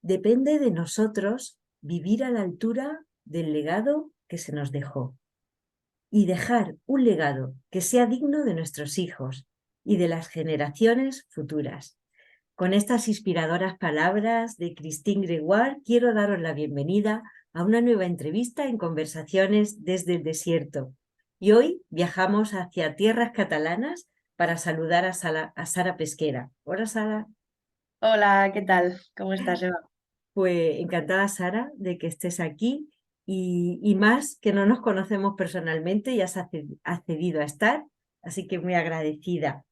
Depende de nosotros vivir a la altura del legado que se nos dejó y dejar un legado que sea digno de nuestros hijos y de las generaciones futuras. Con estas inspiradoras palabras de Christine Gregoire, quiero daros la bienvenida a una nueva entrevista en Conversaciones desde el Desierto. Y hoy viajamos hacia tierras catalanas para saludar a Sara Pesquera. Hola, Sara. Hola, ¿qué tal? ¿Cómo estás, Eva? Pues encantada, Sara, de que estés aquí y más que no nos conocemos personalmente y has accedido a estar, así que muy agradecida.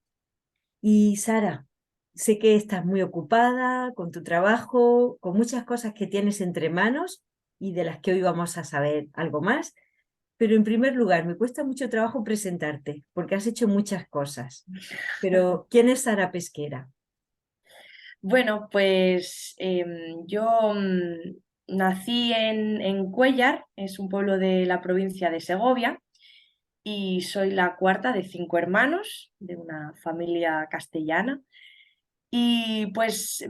Y Sara, sé que estás muy ocupada con tu trabajo, con muchas cosas que tienes entre manos y de las que hoy vamos a saber algo más, pero en primer lugar, me cuesta mucho trabajo presentarte porque has hecho muchas cosas. Pero, ¿quién es Sara Pesquera? Bueno, pues yo nací en Cuéllar, es un pueblo de la provincia de Segovia, y soy la cuarta de 5 hermanos de una familia castellana. Y pues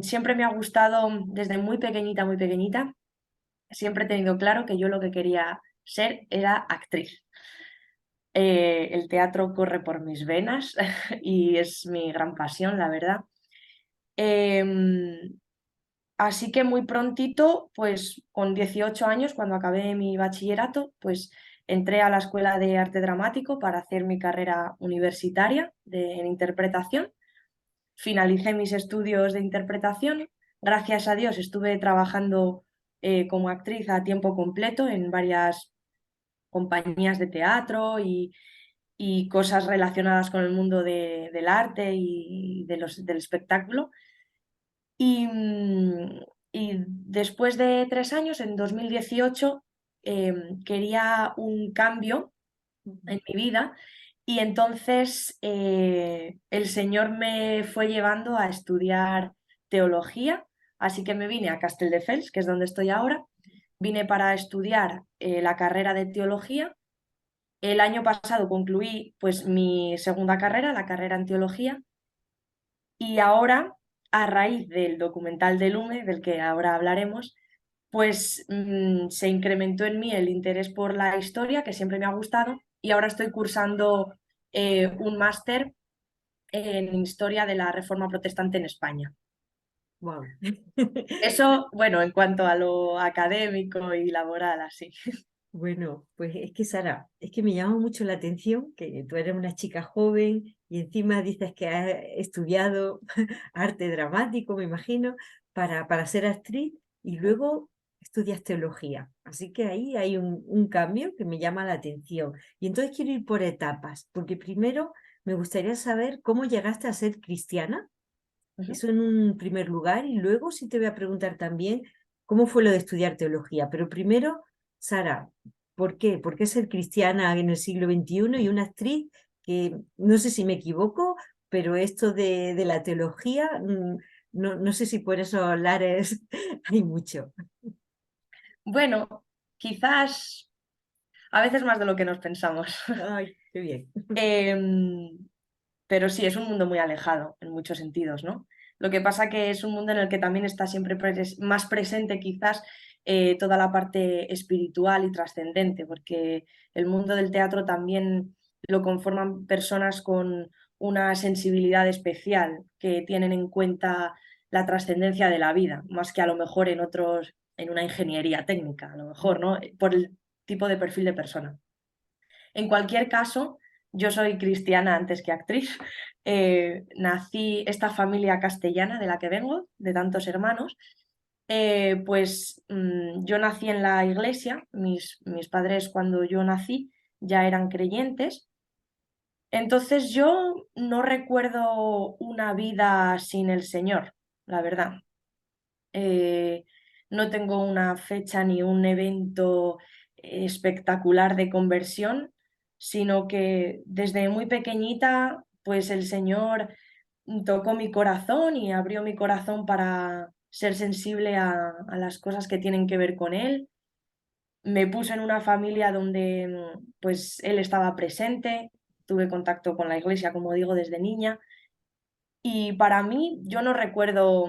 siempre me ha gustado desde muy pequeñita, siempre he tenido claro que yo lo que quería ser era actriz. El teatro corre por mis venas y es mi gran pasión, la verdad. Em, Así que muy prontito, pues con 18 años, cuando acabé mi bachillerato, pues entré a la Escuela de Arte Dramático para hacer mi carrera universitaria en interpretación. Finalicé mis estudios de interpretación. Gracias a Dios estuve trabajando como actriz a tiempo completo en varias compañías de teatro y cosas relacionadas con el mundo del arte y del espectáculo. Y, y después de 3 años, en 2018, quería un cambio en mi vida y entonces el Señor me fue llevando a estudiar teología, así que me vine a Castelldefels, que es donde estoy ahora. Vine para estudiar la carrera de teología. El año pasado concluí pues mi segunda carrera, la carrera en teología, y ahora, a raíz del documental de Lume, del que ahora hablaremos, pues se incrementó en mí el interés por la historia, que siempre me ha gustado, y ahora estoy cursando un máster en historia de la Reforma Protestante en España. Wow. Eso, bueno, en cuanto a lo académico y laboral, así. Bueno, pues es que Sara, es que me llama mucho la atención que tú eres una chica joven y encima dices que has estudiado arte dramático, me imagino, para ser actriz y luego estudias teología. Así que ahí hay un cambio que me llama la atención. Y entonces quiero ir por etapas, porque primero me gustaría saber cómo llegaste a ser cristiana, Ujú. eso en un primer lugar, y luego sí te voy a preguntar también cómo fue lo de estudiar teología. Pero primero, Sara, ¿por qué? ¿Por qué ser cristiana en el siglo XXI y una actriz que, no sé si me equivoco, pero esto de la teología, no sé si por esos lares hay mucho. Bueno, quizás a veces más de lo que nos pensamos. Ay, qué bien. Em, pero sí, es un mundo muy alejado en muchos sentidos, ¿no? Lo que pasa que es un mundo en el que también está siempre más presente quizás toda la parte espiritual y trascendente, porque el mundo del teatro también lo conforman personas con una sensibilidad especial que tienen en cuenta la trascendencia de la vida, más que a lo mejor en otros, en una ingeniería técnica, a lo mejor, ¿no? Por el tipo de perfil de persona. En cualquier caso, yo soy cristiana antes que actriz. Nací esta familia castellana de la que vengo, de tantos hermanos. Yo nací en la iglesia, mis padres cuando yo nací ya eran creyentes. Entonces yo no recuerdo una vida sin el Señor, la verdad. Eh, no tengo una fecha ni un evento espectacular de conversión, sino que desde muy pequeñita, pues el Señor tocó mi corazón y abrió mi corazón para ser sensible a las cosas que tienen que ver con Él. Me puse en una familia donde pues Él estaba presente, tuve contacto con la iglesia, como digo, desde niña. Y para mí, yo no recuerdo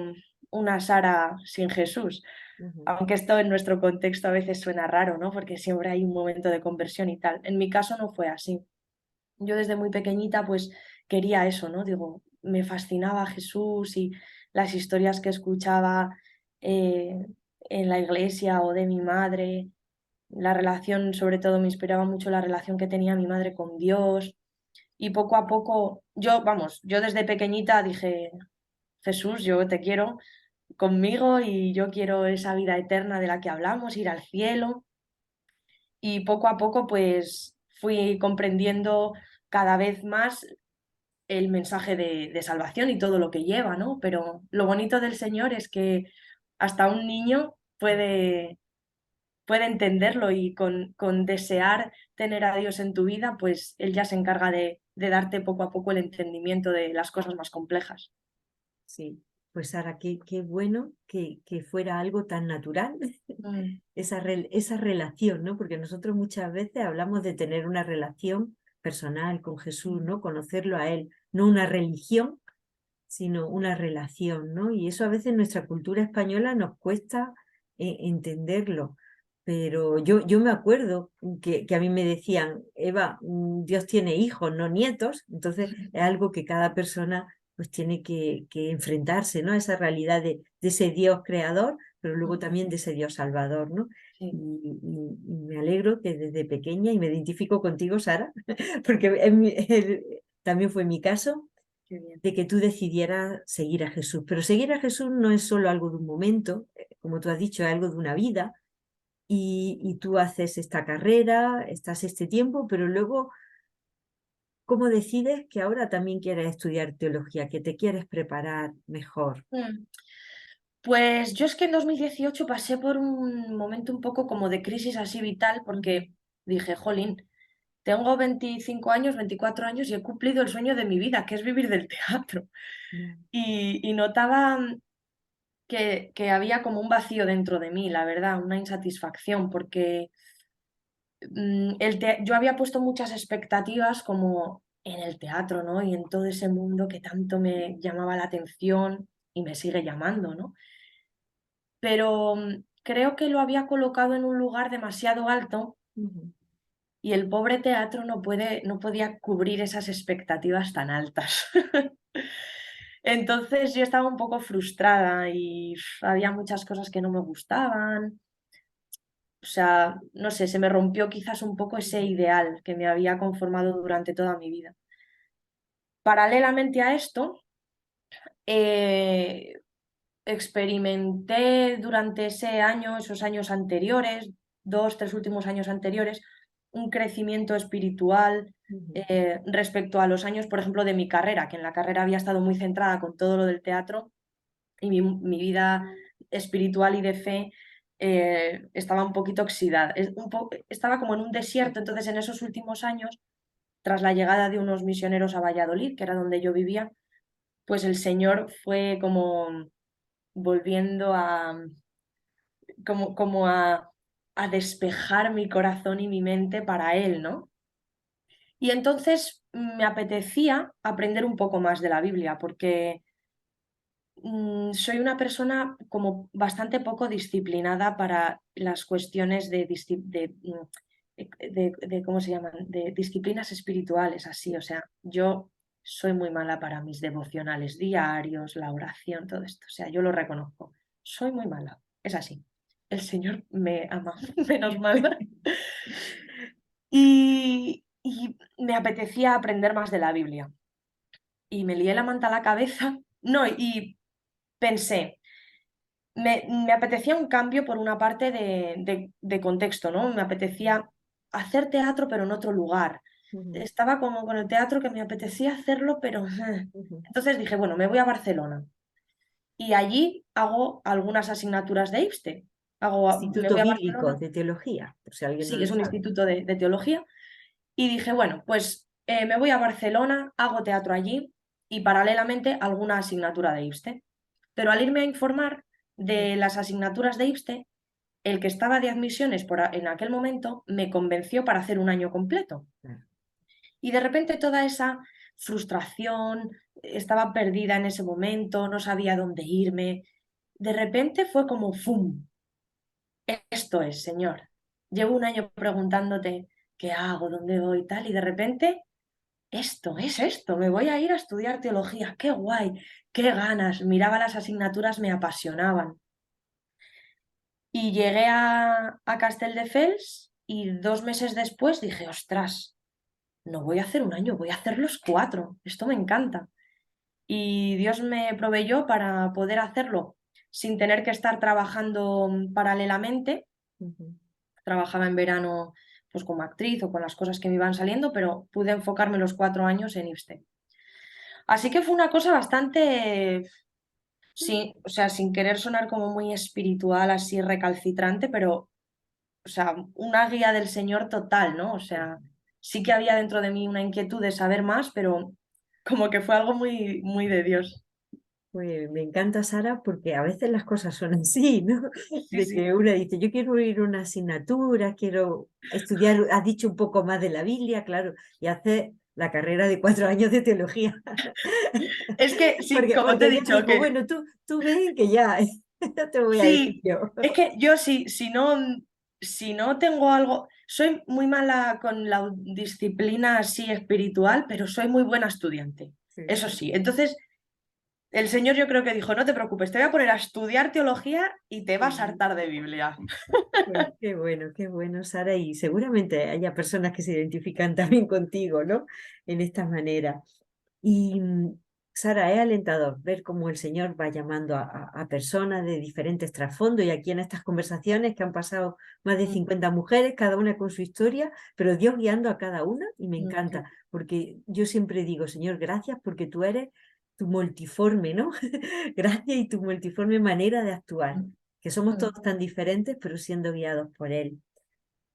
una Sara sin Jesús. Ujú. Aunque esto en nuestro contexto a veces suena raro, ¿no? Porque siempre hay un momento de conversión y tal. En mi caso no fue así. Yo desde muy pequeñita pues quería eso, ¿no? Digo, me fascinaba Jesús y las historias que escuchaba eh, en la iglesia o de mi madre. La relación, sobre todo, me inspiraba mucho la relación que tenía mi madre con Dios. Y poco a poco, yo desde pequeñita dije, Jesús, yo te quiero conmigo y yo quiero esa vida eterna de la que hablamos, ir al cielo. Y poco a poco, pues fui comprendiendo cada vez más el mensaje de salvación y todo lo que lleva, ¿no? Pero lo bonito del Señor es que hasta un niño puede entenderlo y con desear tener a Dios en tu vida, pues Él ya se encarga de darte poco a poco el entendimiento de las cosas más complejas. Sí, pues Sara, qué bueno que fuera algo tan natural, Mm, esa relación, ¿no? Porque nosotros muchas veces hablamos de tener una relación personal con Jesús, ¿no? Conocerlo a Él, no una religión, sino una relación, ¿no? Y eso a veces en nuestra cultura española nos cuesta entenderlo. Pero yo me acuerdo que a mí me decían, Eva, Dios tiene hijos, no nietos, entonces es algo que cada persona pues tiene que enfrentarse, ¿no? A esa realidad de ese Dios creador, pero luego también de ese Dios salvador, ¿no? sí, Y me alegro que desde pequeña, y me identifico contigo, Sara, porque también fue mi caso, qué bien. de que tú decidieras seguir a Jesús. Pero seguir a Jesús no es solo algo de un momento, como tú has dicho, es algo de una vida. Y tú haces esta carrera, estás este tiempo, pero luego, ¿cómo decides que ahora también quieres estudiar teología, que te quieres preparar mejor? Mm. Pues yo es que en 2018 pasé por un momento un poco como de crisis así vital porque dije, jolín, tengo 25 años, 24 años y he cumplido el sueño de mi vida, que es vivir del teatro. Mm, Y notaba que había como un vacío dentro de mí, la verdad, una insatisfacción, porque yo había puesto muchas expectativas como en el teatro, ¿no? Y en todo ese mundo que tanto me llamaba la atención y me sigue llamando, ¿no? Pero creo que lo había colocado en un lugar demasiado alto ujú. y el pobre teatro no podía cubrir esas expectativas tan altas. Entonces yo estaba un poco frustrada y había muchas cosas que no me gustaban. O sea, no sé, se me rompió quizás un poco ese ideal que me había conformado durante toda mi vida. Paralelamente a esto, eh, experimenté durante ese año, esos años anteriores, 2, 3 últimos años anteriores, un crecimiento espiritual Ujú. respecto a los años, por ejemplo, de mi carrera, que en la carrera había estado muy centrada con todo lo del teatro y mi vida espiritual y de fe estaba un poquito oxidada, estaba como en un desierto, entonces en esos últimos años, tras la llegada de unos misioneros a Valladolid, que era donde yo vivía, pues el Señor fue como volviendo a despejar mi corazón y mi mente para Él, ¿no? Y entonces me apetecía aprender un poco más de la Biblia, porque soy una persona como bastante poco disciplinada para las cuestiones ¿cómo se llaman? De disciplinas espirituales, así. O sea, yo soy muy mala para mis devocionales diarios, la oración, todo esto. O sea, yo lo reconozco. Soy muy mala. Es así. El Señor me ama, menos mal. Y me apetecía aprender más de la Biblia. Y me lié la manta a la cabeza. No, y pensé, me apetecía un cambio por una parte de contexto, ¿no? Me apetecía hacer teatro, pero en otro lugar. Ujú. Estaba como con el teatro que me apetecía hacerlo, pero... Ujú. Entonces dije, bueno, me voy a Barcelona y allí hago algunas asignaturas de IBSTE. Me Instituto voy a Bíblico Barcelona, de Teología, por si alguien no sí, lo es un sabe. instituto de teología, y dije, bueno, pues me voy a Barcelona, hago teatro allí y paralelamente alguna asignatura de IBSTE. Pero al irme a informar Ujú. de las asignaturas de IBSTE, el que estaba de admisiones en aquel momento me convenció para hacer un año completo. Claro. Y de repente toda esa frustración, estaba perdida en ese momento, no sabía dónde irme. de repente fue como ¡fum! Esto es, Señor. Llevo un año preguntándote qué hago, dónde voy y tal, y de repente esto, es esto, me voy a ir a estudiar teología, qué guay, qué ganas, miraba las asignaturas, me apasionaban. Y llegué a Castelldefels y 2 meses después dije, ostras, no voy a hacer un año, voy a hacer los 4, esto me encanta. Y Dios me proveyó para poder hacerlo sin tener que estar trabajando paralelamente. Ujú. Trabajaba en verano pues como actriz o con las cosas que me iban saliendo, pero pude enfocarme los 4 años en IBSTE. Así que fue una cosa bastante, sí, o sea, sin querer sonar como muy espiritual, así recalcitrante, pero, o sea, una guía del Señor total, ¿no? O sea, sí que había dentro de mí una inquietud de saber más, pero como que fue algo muy, muy de Dios. Pues me encanta, Sara, porque a veces las cosas son así, ¿no? Sí, De sí. que una dice, yo quiero ir a una asignatura, quiero estudiar, has dicho un poco más de la Biblia, claro, y hace la carrera de 4 años de teología. Es que sí, Porque, como te he porque Dios dicho, dijo, que bueno, tú ven que ya, no te voy a decir sí, yo. es que yo sí, si no tengo algo, soy muy mala con la disciplina así espiritual, pero soy muy buena estudiante. Sí. Eso sí. Entonces, el Señor yo creo que dijo, no te preocupes, te voy a poner a estudiar teología y te vas a Sí. hartar de Biblia. Pues qué bueno, Sara, y seguramente haya personas que se identifican también contigo, ¿no? En esta manera. Y Sara, es alentador ver cómo el Señor va llamando a personas de diferentes trasfondos y aquí en estas conversaciones que han pasado más de Mm, 50 mujeres, cada una con su historia, pero Dios guiando a cada una y me mm, encanta, porque yo siempre digo, Señor, gracias porque tú eres tu multiforme, ¿no? Gracias y tu multiforme manera de actuar, mm, que somos mm. todos tan diferentes, pero siendo guiados por Él.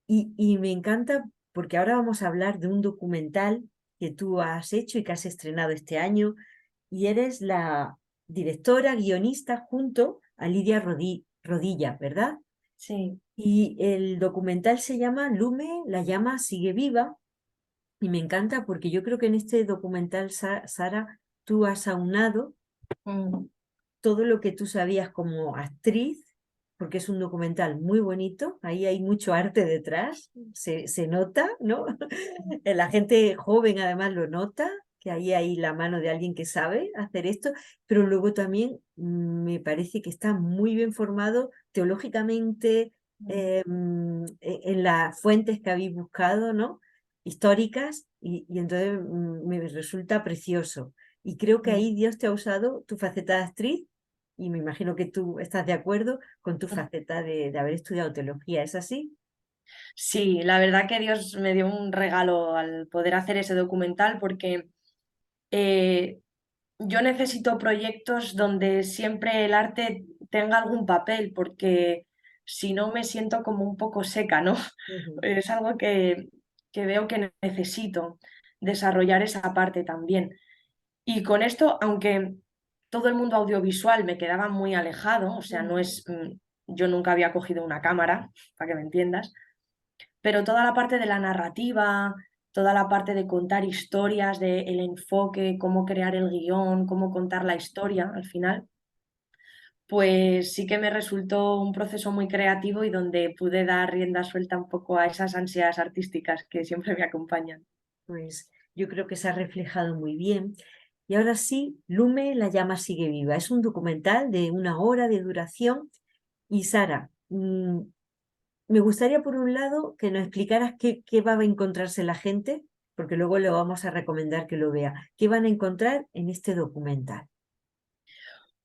Y me encanta porque ahora vamos a hablar de un documental que tú has hecho y que has estrenado este año y eres la directora, guionista junto a Lidia Rodilla, ¿verdad? Sí. Y el documental se llama Lume, la llama sigue viva y me encanta porque yo creo que en este documental, Sara, tú has aunado Mm, todo lo que tú sabías como actriz, porque es un documental muy bonito, ahí hay mucho arte detrás, se nota, ¿no? La gente joven además lo nota, que ahí hay la mano de alguien que sabe hacer esto, pero luego también me parece que está muy bien formado teológicamente mm, en las fuentes que habéis buscado, ¿no? Históricas, y entonces me resulta precioso. Y creo que mm. ahí Dios te ha usado tu faceta de actriz y me imagino que tú estás de acuerdo con tu faceta de haber estudiado teología, ¿es así? Sí, la verdad que Dios me dio un regalo al poder hacer ese documental porque eh, yo necesito proyectos donde siempre el arte tenga algún papel, porque si no me siento como un poco seca, ¿no? Ujú, Es algo que veo que necesito desarrollar esa parte también. Y con esto, aunque todo el mundo audiovisual me quedaba muy alejado, o sea, no ujú, es, yo nunca había cogido una cámara, para que me entiendas, pero toda la parte de la narrativa, toda la parte de contar historias, de el enfoque, cómo crear el guión, cómo contar la historia al final, pues sí que me resultó un proceso muy creativo y donde pude dar rienda suelta un poco a esas ansias artísticas que siempre me acompañan. pues yo creo que se ha reflejado muy bien. Y ahora sí, Lume, la llama sigue viva. Es un documental de 1 hora de duración. Y Sara, me gustaría por un lado que nos explicaras qué va a encontrarse la gente, porque luego le vamos a recomendar que lo vea. ¿Qué van a encontrar en este documental?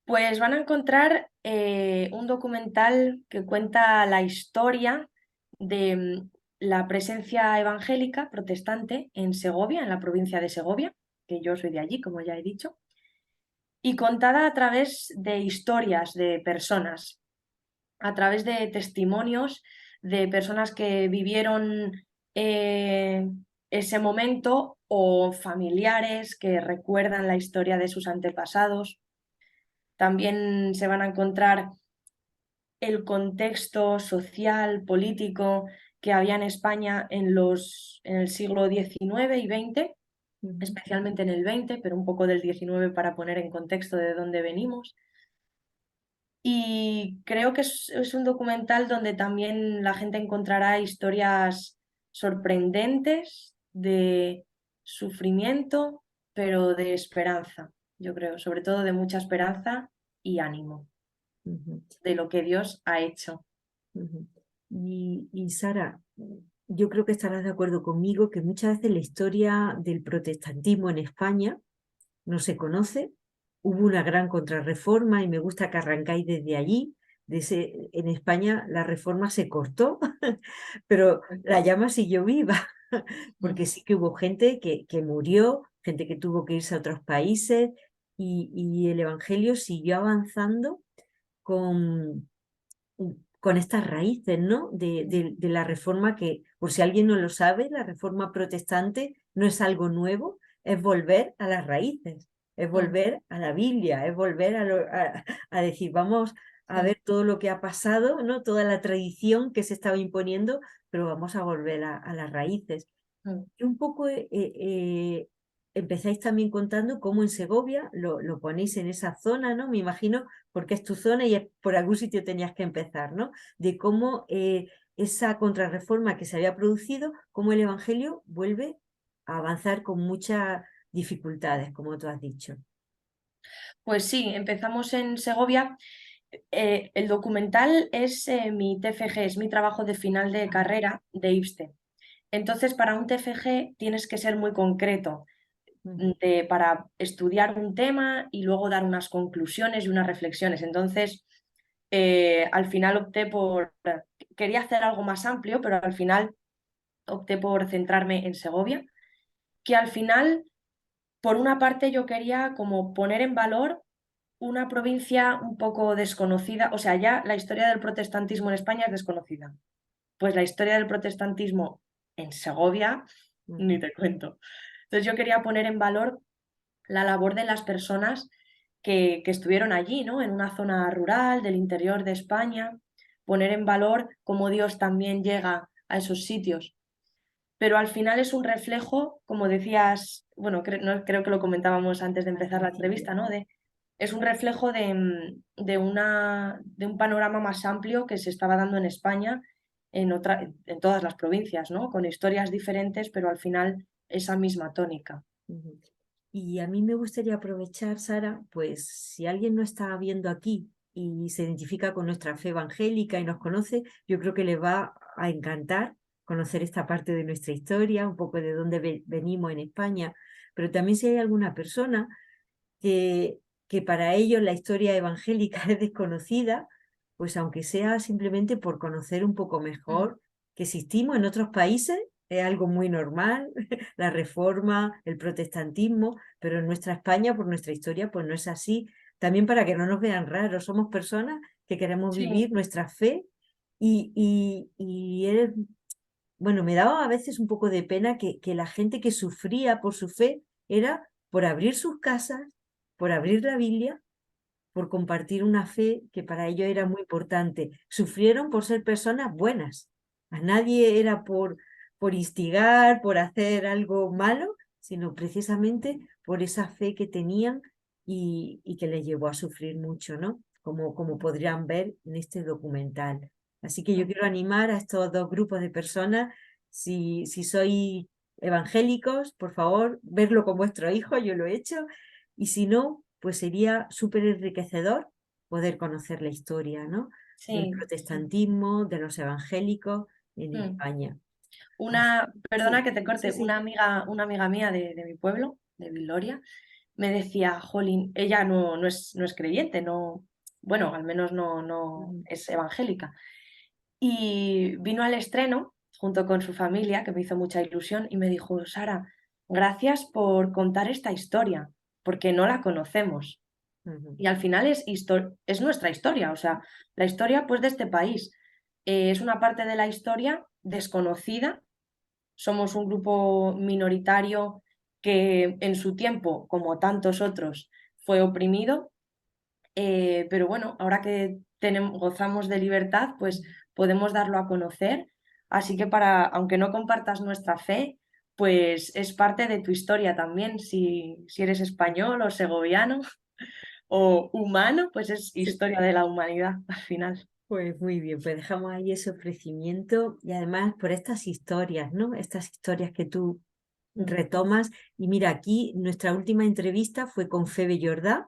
Pues van a encontrar un documental que cuenta la historia de la presencia evangélica protestante en Segovia, en la provincia de Segovia, que yo soy de allí, como ya he dicho, y contada a través de historias de personas, a través de testimonios de personas que vivieron eh, ese momento o familiares que recuerdan la historia de sus antepasados. También se van a encontrar el contexto social, político que había en España en el siglo XIX y XX, Ujú. especialmente en el XX, pero un poco del XIX para poner en contexto de dónde venimos. Y creo que es un documental donde también la gente encontrará historias sorprendentes de sufrimiento, pero de esperanza, yo creo, sobre todo de mucha esperanza y ánimo Ujú, de lo que Dios ha hecho. ujú. Y Sara, yo creo que estarás de acuerdo conmigo que muchas veces la historia del protestantismo en España no se conoce. Hubo una gran contrarreforma y me gusta que arrancáis desde allí. En España la reforma se cortó, pero la llama siguió viva, porque sí que hubo gente que murió, gente que tuvo que irse a otros países y el Evangelio siguió avanzando con, con estas raíces, ¿no? De la reforma que, por si alguien no lo sabe, la reforma protestante no es algo nuevo, es volver a las raíces, es volver a la Biblia, es volver a decir, vamos a ver todo lo que ha pasado, ¿no? Toda la tradición que se estaba imponiendo, pero vamos a volver a las raíces. Y un poco empezáis también contando cómo en Segovia lo ponéis en esa zona, ¿no? Me imagino, porque es tu zona y por algún sitio tenías que empezar, ¿no? De cómo esa contrarreforma que se había producido, cómo el Evangelio vuelve a avanzar con muchas dificultades, como tú has dicho. Pues sí, empezamos en Segovia. El documental es mi TFG, es mi trabajo de final de carrera de IBSTE. Entonces, para un TFG tienes que ser muy concreto Ujú, para estudiar un tema y luego dar unas conclusiones y unas reflexiones. Entonces, al final quería hacer algo más amplio, pero al final opté por centrarme en Segovia, que al final, por una parte, yo quería como poner en valor una provincia un poco desconocida, o sea, ya la historia del protestantismo en España es desconocida. Pues la historia del protestantismo en Segovia, ni ujú, te cuento. Entonces yo quería poner en valor la labor de las personas que estuvieron allí, ¿no? En una zona rural del interior de España, poner en valor cómo Dios también llega a esos sitios. Pero al final es un reflejo, como decías, bueno, creo que lo comentábamos antes de al empezar la principio. entrevista, ¿no? Es un reflejo de un panorama más amplio que se estaba dando en España, en todas las provincias, ¿no? Con historias diferentes, pero al final esa misma tónica. Ujú. Y a mí me gustaría aprovechar, Sara, pues si alguien no está viendo aquí y se identifica con nuestra fe evangélica y nos conoce, yo creo que le va a encantar conocer esta parte de nuestra historia, un poco de dónde venimos en España, pero también si hay alguna persona que, que para ellos la historia evangélica es desconocida, pues aunque sea simplemente por conocer un poco Mm. mejor que existimos en otros países, es algo muy normal, la reforma, el protestantismo, pero en nuestra España, por nuestra historia, pues no es así. También para que no nos vean raros, somos personas que queremos Sí, vivir nuestra fe y bueno, me daba a veces un poco de pena que la gente que sufría por su fe era por abrir sus casas, por abrir la Biblia, por compartir una fe que para ellos era muy importante. Sufrieron por ser personas buenas. A nadie era por instigar, por hacer algo malo, sino precisamente por esa fe que tenían y que les llevó a sufrir mucho, ¿no? Como podrían ver en este documental. Así que yo quiero animar a estos dos grupos de personas, si sois evangélicos, por favor, verlo con vuestro hijo, yo lo he hecho, y si no, pues sería súper enriquecedor poder conocer la historia, ¿no? Del sí. protestantismo, de los evangélicos en Mm. España. Así- Perdona Sí, que te sí, corte, sí. una amiga mía de mi pueblo, de Viloria, me decía, Jolín, ella no es creyente, no, bueno, al menos no Ujú, es evangélica. Y vino al estreno junto con su familia, que me hizo mucha ilusión, y me dijo, Sara, gracias por contar esta historia, porque no la conocemos. ujú, Y al final es nuestra historia, o sea, la historia pues de este país. Es una parte de la historia desconocida. Somos un grupo minoritario que en su tiempo, como tantos otros, fue oprimido, pero bueno, ahora que gozamos de libertad, pues podemos darlo a conocer. Así que aunque no compartas nuestra fe, pues es parte de tu historia también, si eres español o segoviano, o humano, pues es Sí. historia de la humanidad al final. Pues muy bien, pues dejamos ahí ese ofrecimiento y además por estas historias, ¿no? Estas historias que tú Mm, retomas. Y mira, aquí nuestra última entrevista fue con Febe Jordá.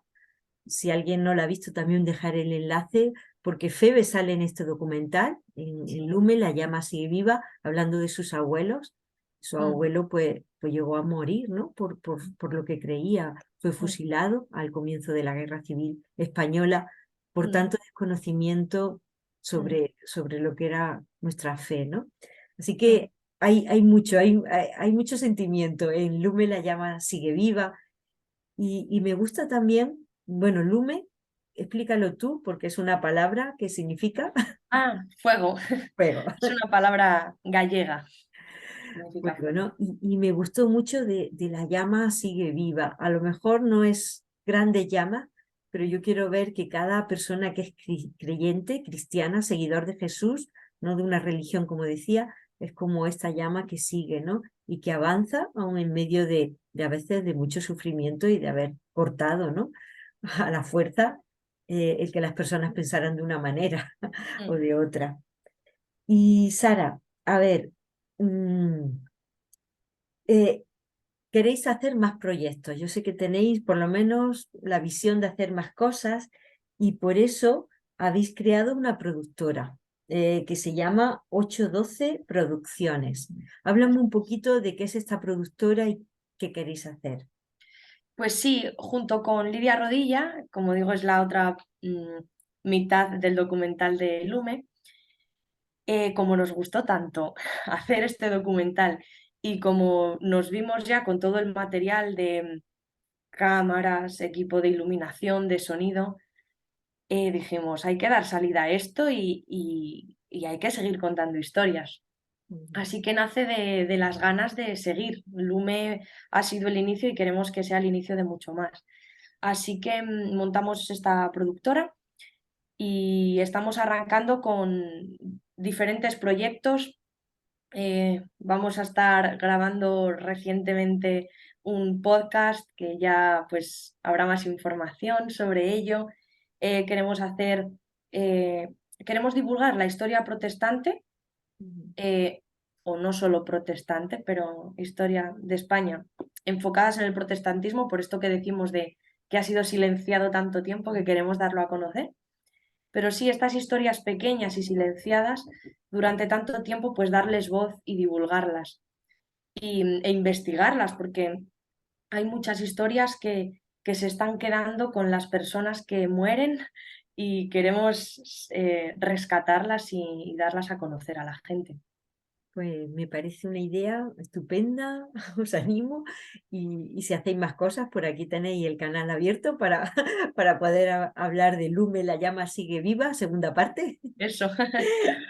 Si alguien no la ha visto, también dejaré el enlace, porque Febe sale en este documental, en sí. Lume, la llama sigue viva, hablando de sus abuelos. Su Mm, abuelo pues llegó a morir, ¿no? Por lo que creía. Fue mm, fusilado al comienzo de la Guerra Civil Española por mm, tanto desconocimiento mm, sobre lo que era nuestra fe, ¿no? Así mm. que hay mucho sentimiento. En Lume la llama sigue viva y me gusta también, bueno, Lume, explícalo tú, porque es una palabra que significa Ah, fuego. fuego. Es una palabra gallega. Significa Fuego, fuego. ¿no? Y me gustó mucho de la llama sigue viva. A lo mejor no es grande llama, pero yo quiero ver que cada persona que es creyente, cristiana, seguidor de Jesús, no de una religión, como decía, es como esta llama que sigue, ¿no? Y que avanza aún en medio de a veces de mucho sufrimiento y de haber cortado, ¿no? A la fuerza el que las personas pensaran de una manera o Mm. de otra. Y Sara, a ver, mm, eh, queréis hacer más proyectos. Yo sé que tenéis por lo menos la visión de hacer más cosas y por eso habéis creado una productora que se llama 812 Producciones. Háblame un poquito de qué es esta productora y qué queréis hacer. Pues sí, junto con Lidia Rodilla, como digo, es la otra mitad del documental de Lume. Como nos gustó tanto hacer este documental y como nos vimos ya con todo el material de cámaras, equipo de iluminación, de sonido, dijimos, hay que dar salida a esto y hay que seguir contando historias. Ujú, Así que nace de las ganas de seguir. Lume ha sido el inicio y queremos que sea el inicio de mucho más. Así que montamos esta productora y estamos arrancando con diferentes proyectos. Vamos a estar grabando recientemente un podcast que ya pues habrá más información sobre ello. Queremos hacer, eh, queremos divulgar la historia protestante, ujú. eh, o no solo protestante, pero historia de España enfocadas en el protestantismo, por esto que decimos de que ha sido silenciado tanto tiempo que queremos darlo a conocer. Pero sí, estas historias pequeñas y silenciadas durante tanto tiempo, pues darles voz y divulgarlas e investigarlas, porque hay muchas historias que se están quedando con las personas que mueren y queremos rescatarlas y darlas a conocer a la gente. Pues me parece una idea estupenda, os animo y si hacéis más cosas, por aquí tenéis el canal abierto para poder hablar de Lume, la llama sigue viva, segunda parte, Eso,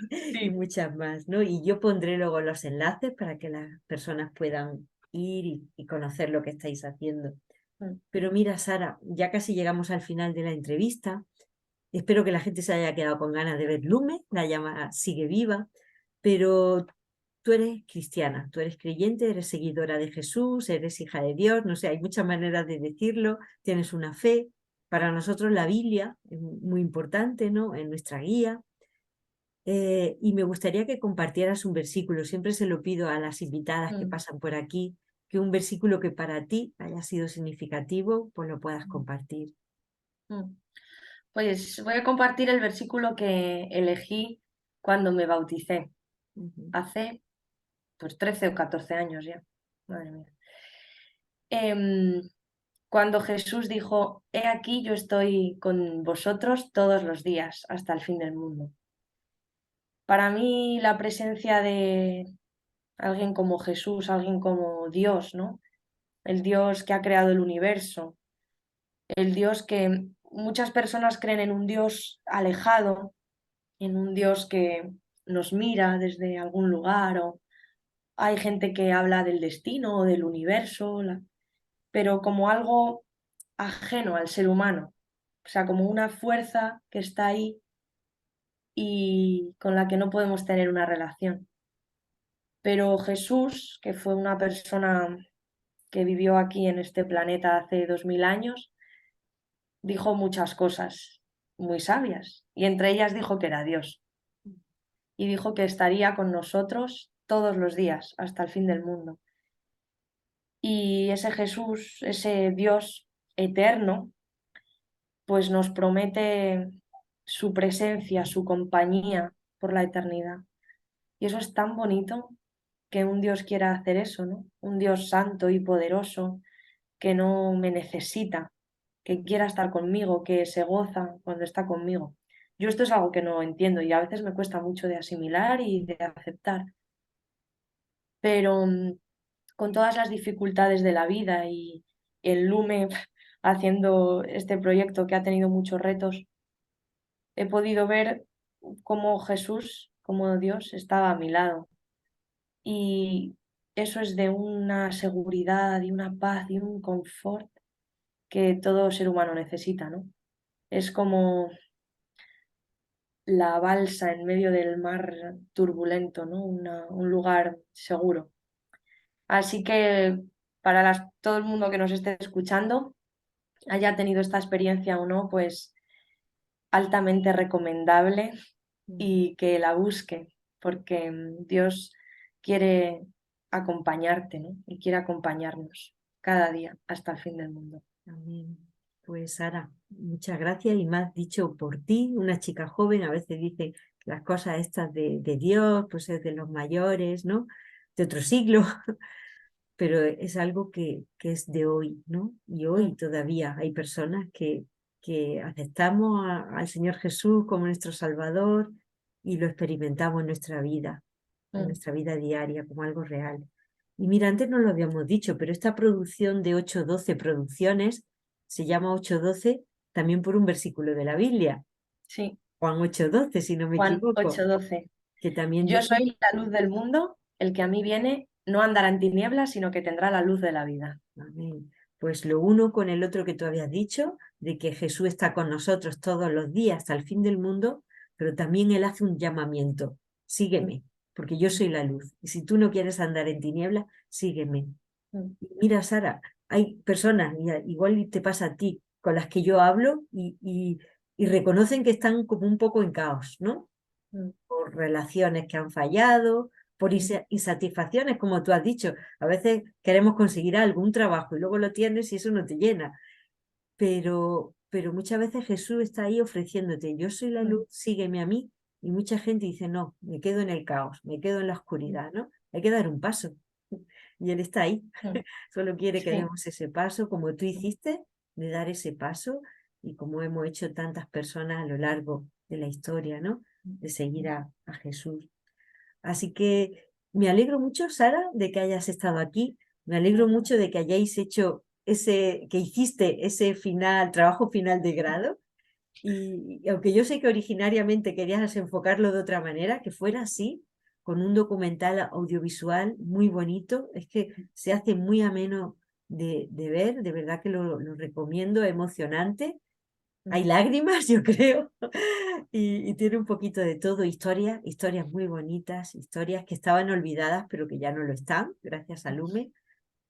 y sí. muchas más, ¿no? Y yo pondré luego los enlaces para que las personas puedan ir y conocer lo que estáis haciendo. Pero mira, Sara, ya casi llegamos al final de la entrevista. Espero que la gente se haya quedado con ganas de ver Lume, la llama sigue viva, pero tú eres cristiana, tú eres creyente, eres seguidora de Jesús, eres hija de Dios, no sé, hay muchas maneras de decirlo, tienes una fe. Para nosotros la Biblia es muy importante, ¿no? En nuestra guía. Y me gustaría que compartieras un versículo. Siempre se lo pido a las invitadas que Mm. pasan por aquí, que un versículo que para ti haya sido significativo, pues lo puedas Mm. compartir. Mm. Pues voy a compartir el versículo que elegí cuando me bauticé, Ujú, hace pues 13 o 14 años ya. Madre mía. Em, Cuando Jesús dijo, He aquí yo estoy con vosotros todos los días hasta el fin del mundo. Para mí la presencia de alguien como Jesús, alguien como Dios, ¿no? El Dios que ha creado el universo, el Dios que muchas personas creen en un Dios alejado, en un Dios que nos mira desde algún lugar, o hay gente que habla del destino o del universo, pero como algo ajeno al ser humano, o sea, como una fuerza que está ahí y con la que no podemos tener una relación. Pero Jesús, que fue una persona que vivió aquí en este planeta hace 2000 años, dijo muchas cosas muy sabias y entre ellas dijo que era Dios y dijo que estaría con nosotros todos los días hasta el fin del mundo. Y ese Jesús, ese Dios eterno, pues nos promete su presencia, su compañía por la eternidad. Y eso es tan bonito que un Dios quiera hacer eso, ¿no? Un Dios santo y poderoso que no me necesita, que quiera estar conmigo, que se goza cuando está conmigo. Yo esto es algo que no entiendo y a veces me cuesta mucho de asimilar y de aceptar, pero con todas las dificultades de la vida y el Lume haciendo este proyecto que ha tenido muchos retos, he podido ver cómo Jesús, cómo Dios estaba a mi lado. Y eso es de una seguridad y una paz y un confort que todo ser humano necesita, ¿no? Es como la balsa en medio del mar turbulento, ¿no? Un lugar seguro. Así que para todo el mundo que nos esté escuchando, haya tenido esta experiencia o no, pues altamente recomendable y que la busque, porque Dios quiere acompañarte, ¿no? Y quiere acompañarnos cada día hasta el fin del mundo. Amén. Pues Sara, muchas gracias y me has dicho por ti, una chica joven, a veces dice las cosas estas de Dios, pues es de los mayores, ¿no? De otro siglo, pero es algo que es de hoy, ¿no? Y hoy todavía hay personas que aceptamos al Señor Jesús como nuestro Salvador y lo experimentamos en nuestra vida diaria, como algo real. Y mira, antes no lo habíamos dicho, pero esta producción de 8:12 producciones se llama 8:12 también por un versículo de la Biblia, Sí, Juan 8:12, si no me Juan equivoco, 8:12. que también Yo dice, soy la luz del mundo, el que a mí viene no andará en tinieblas, sino que tendrá la luz de la vida. amén. Pues lo uno con el otro que tú habías dicho, de que Jesús está con nosotros todos los días hasta el fin del mundo, pero también Él hace un llamamiento, sígueme, porque yo soy la luz. Y si tú no quieres andar en tinieblas, sígueme. Mira, Sara, hay personas, igual te pasa a ti, con las que yo hablo y reconocen que están como un poco en caos, ¿no? Por relaciones que han fallado, por insatisfacciones, como tú has dicho. A veces queremos conseguir algo, un trabajo, y luego lo tienes y eso no te llena. Pero muchas veces Jesús está ahí ofreciéndote, yo soy la luz, sígueme a mí. Y mucha gente dice, no, me quedo en el caos, me quedo en la oscuridad, ¿no? Hay que dar un paso. Y Él está ahí. Solo quiere que Sí, demos ese paso, como tú hiciste, de dar ese paso y como hemos hecho tantas personas a lo largo de la historia, ¿no? De seguir a Jesús. Así que me alegro mucho, Sara, de que hayas estado aquí. Me alegro mucho de que hayáis hecho que hiciste ese trabajo final de grado. Y aunque yo sé que originariamente querías enfocarlo de otra manera, que fuera así, con un documental audiovisual muy bonito, es que se hace muy ameno de ver, de verdad que lo recomiendo, emocionante. Hay lágrimas, yo creo, y tiene un poquito de todo, historias muy bonitas, historias que estaban olvidadas, pero que ya no lo están, gracias a Lume,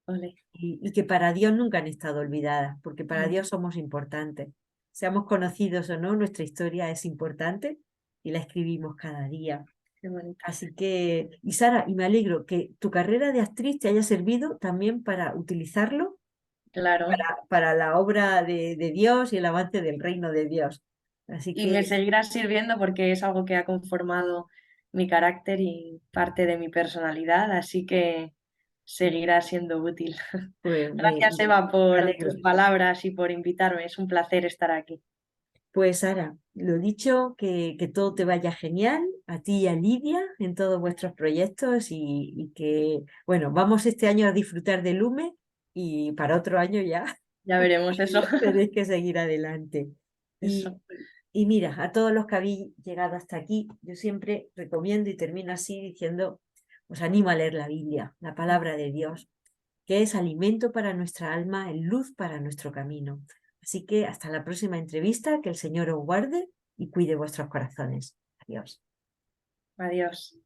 ole. y que para Dios nunca han estado olvidadas, porque para Dios somos importantes. Seamos conocidos o no, nuestra historia es importante y la escribimos cada día. Qué bonito. Así que, y Sara, y me alegro que tu carrera de actriz te haya servido también para utilizarlo Claro. para la obra de Dios y el avance del reino de Dios. Así Y me que, seguirá sirviendo porque es algo que ha conformado mi carácter y parte de mi personalidad, así que seguirá siendo útil. pues, Gracias, Eva, me por alegro. tus palabras y por invitarme. Es un placer estar aquí. Pues Sara, lo dicho, que todo te vaya genial, a ti y a Lidia en todos vuestros proyectos y que, bueno, vamos este año a disfrutar de Lume y para otro año ya Ya veremos eso. tenéis que seguir adelante. Y, Eso. y mira, a todos los que habéis llegado hasta aquí, yo siempre recomiendo y termino así diciendo, os animo a leer la Biblia, la palabra de Dios, que es alimento para nuestra alma, es luz para nuestro camino. Así que hasta la próxima entrevista, que el Señor os guarde y cuide vuestros corazones. Adiós. Adiós.